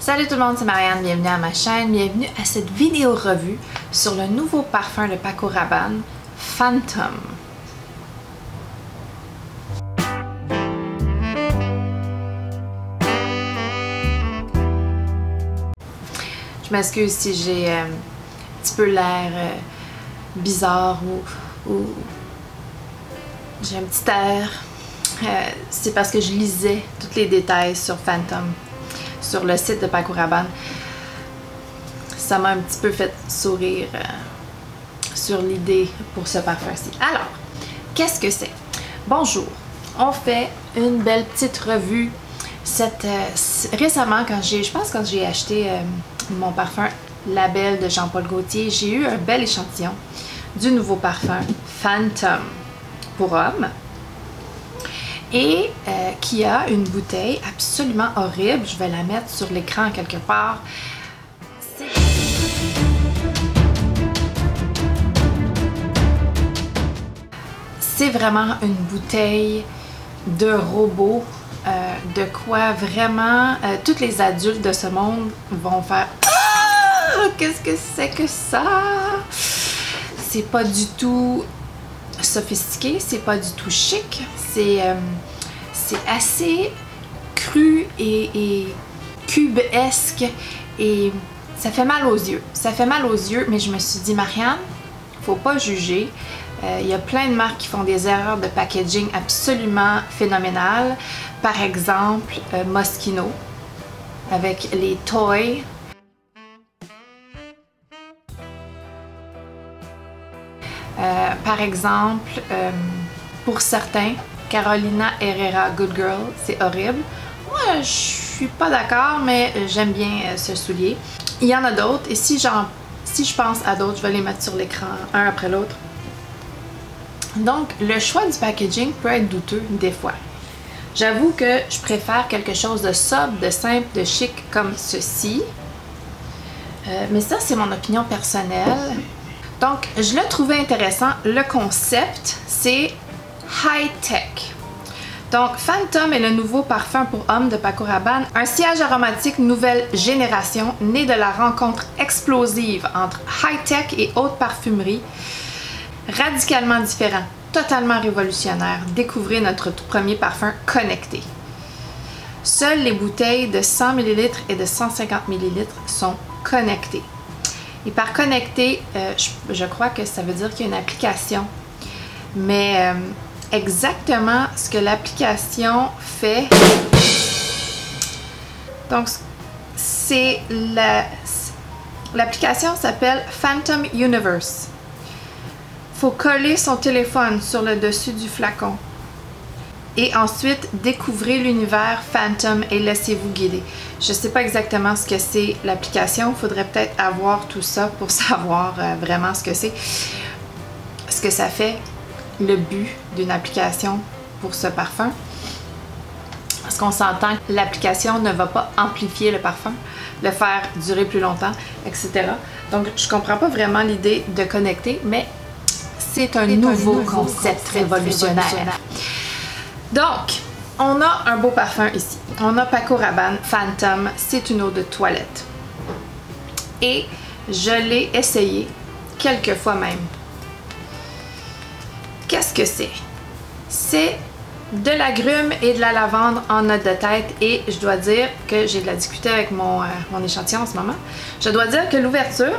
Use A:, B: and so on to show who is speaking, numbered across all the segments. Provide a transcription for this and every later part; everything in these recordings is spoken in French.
A: Salut tout le monde, c'est Marianne, bienvenue à ma chaîne, bienvenue à cette vidéo revue sur le nouveau parfum de Paco Rabanne, Phantom. Je m'excuse si j'ai un petit peu l'air bizarre ou j'ai un petit air. C'est parce que je lisais tous les détails sur Phantom sur le site de Paco Rabanne. Ça m'a un petit peu fait sourire sur l'idée pour ce parfum-ci. Alors, qu'est-ce que c'est? Bonjour, on fait une belle petite revue. Récemment, je pense quand j'ai acheté mon parfum Label de Jean-Paul Gaultier, j'ai eu un bel échantillon du nouveau parfum Phantom pour homme. Et qui a une bouteille absolument horrible. Je vais la mettre sur l'écran quelque part. C'est vraiment une bouteille de robot, de quoi vraiment tous les adultes de ce monde vont faire « Ah! Qu'est-ce que c'est que ça? » C'est pas du tout sophistiqué, c'est pas du tout chic, c'est assez cru et cubesque et ça fait mal aux yeux. Ça fait mal aux yeux, mais je me suis dit, Marianne, faut pas juger. Il y a plein de marques qui font des erreurs de packaging absolument phénoménales. Par exemple, Moschino avec les toys. Par exemple, pour certains, Carolina Herrera Good Girl, c'est horrible. Moi, je suis pas d'accord, mais j'aime bien ce soulier. Il y en a d'autres, et si je pense à d'autres, je vais les mettre sur l'écran un après l'autre. Donc, le choix du packaging peut être douteux des fois. J'avoue que je préfère quelque chose de sobre, de simple, de chic comme ceci. Mais ça, c'est mon opinion personnelle. Donc, je l'ai trouvé intéressant. Le concept, c'est high-tech. Donc, Phantom est le nouveau parfum pour hommes de Paco Rabanne, un sillage aromatique nouvelle génération, né de la rencontre explosive entre high-tech et haute parfumerie. Radicalement différent, totalement révolutionnaire. Découvrez notre tout premier parfum connecté. Seules les bouteilles de 100 ml et de 150 ml sont connectées. Et par connecté, je crois que ça veut dire qu'il y a une application. Mais exactement ce que l'application fait, donc c'est l'application s'appelle Phantom Universe. Faut coller son téléphone sur le dessus du flacon et ensuite découvrez l'univers Phantom et laissez-vous guider. Je sais pas exactement ce que c'est l'application, il faudrait peut-être avoir tout ça pour savoir vraiment ce que c'est, ce que ça fait, le but d'une application pour ce parfum. Parce qu'on s'entend que l'application ne va pas amplifier le parfum, le faire durer plus longtemps, etc. Donc je comprends pas vraiment l'idée de connecter, mais c'est un nouveau concept révolutionnaire. Donc, on a un beau parfum ici. On a Paco Rabanne Phantom, c'est une eau de toilette. Et je l'ai essayé quelques fois même. Qu'est-ce que c'est? C'est de l'agrumes et de la lavande en note de tête et je dois dire que j'ai de la difficulté avec mon échantillon en ce moment. Je dois dire que l'ouverture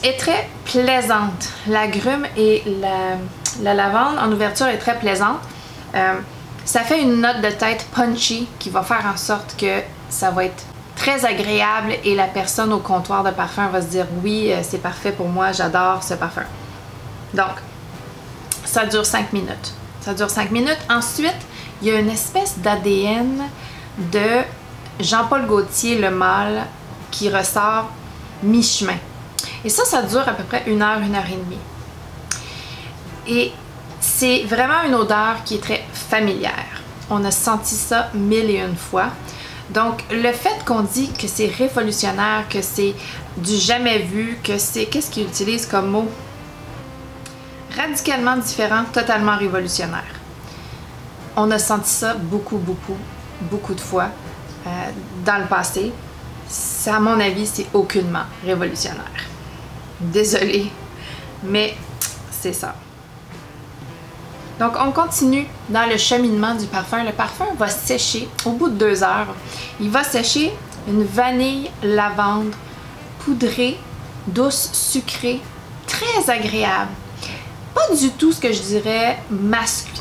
A: est très plaisante. L'agrume et la lavande en ouverture est très plaisante. Ça fait une note de tête punchy qui va faire en sorte que ça va être très agréable et la personne au comptoir de parfum va se dire oui, c'est parfait pour moi, j'adore ce parfum. Donc, ça dure 5 minutes. Ça dure 5 minutes. Ensuite, il y a une espèce d'ADN de Jean-Paul Gaultier, le mâle, qui ressort mi-chemin. Et ça dure à peu près 1 heure, 1 heure et demie. Et c'est vraiment une odeur qui est très familière. On a senti ça 1001 fois. Donc, le fait qu'on dit que c'est révolutionnaire, que c'est du jamais vu, que c'est... Qu'est-ce qu'ils utilisent comme mot? Radicalement différent, totalement révolutionnaire. On a senti ça beaucoup de fois. dans le passé, ça, à mon avis, c'est aucunement révolutionnaire. Désolée, mais c'est ça. Donc, on continue dans le cheminement du parfum. Le parfum va sécher au bout de 2 heures. Il va sécher une vanille lavande poudrée, douce, sucrée, très agréable. Pas du tout ce que je dirais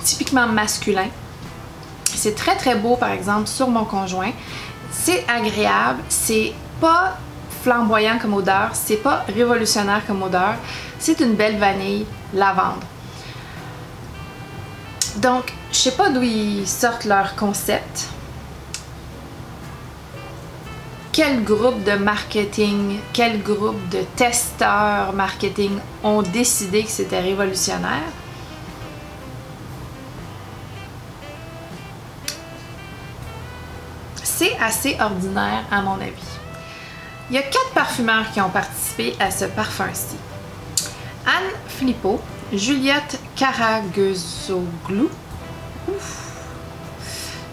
A: typiquement masculin. C'est très très beau, par exemple, sur mon conjoint. C'est agréable, c'est pas flamboyant comme odeur, c'est pas révolutionnaire comme odeur. C'est une belle vanille lavande. Donc, je sais pas d'où ils sortent leur concept. Quel groupe de marketing, quel groupe de testeurs marketing ont décidé que c'était révolutionnaire? C'est assez ordinaire à mon avis. Il y a 4 parfumeurs qui ont participé à ce parfum-ci. Anne Filippo, Juliette Karagezoglou.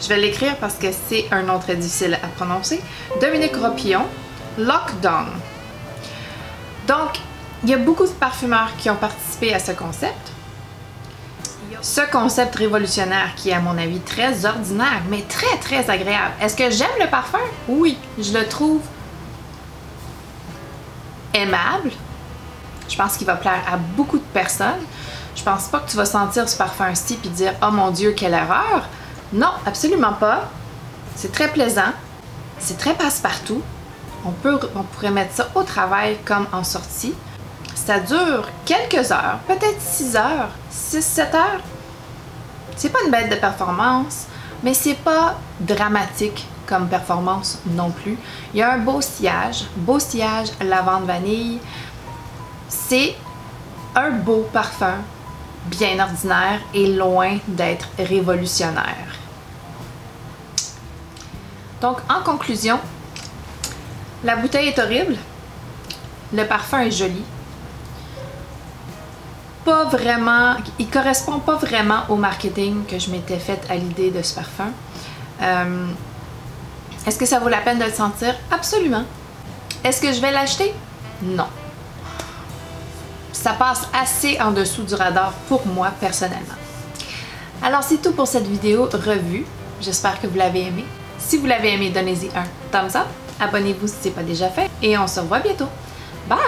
A: Je vais l'écrire parce que c'est un nom très difficile à prononcer. Dominique Ropillon, Lockdown. Donc, il y a beaucoup de parfumeurs qui ont participé à ce concept. Ce concept révolutionnaire qui est à mon avis très ordinaire, mais très très agréable. Est-ce que j'aime le parfum? Oui, je le trouve aimable. Je pense qu'il va plaire à beaucoup de personnes. Je pense pas que tu vas sentir ce parfum-ci puis dire « Oh mon Dieu, quelle erreur! » Non, absolument pas. C'est très plaisant. C'est très passe-partout. On pourrait mettre ça au travail comme en sortie. Ça dure quelques heures, peut-être 6 heures, 6-7 heures. C'est pas une bête de performance, mais c'est pas dramatique comme performance non plus. Il y a un beau sillage lavande vanille. C'est un beau parfum, bien ordinaire et loin d'être révolutionnaire. Donc, en conclusion, la bouteille est horrible, le parfum est joli, pas vraiment, il correspond pas vraiment au marketing que je m'étais fait à l'idée de ce parfum. Est-ce que ça vaut la peine de le sentir? Absolument. Est-ce que je vais l'acheter? Non. Ça passe assez en dessous du radar pour moi personnellement. Alors c'est tout pour cette vidéo revue. J'espère que vous l'avez aimé. Si vous l'avez aimé, donnez-y un thumbs up. Abonnez-vous si ce n'est pas déjà fait. Et on se revoit bientôt. Bye!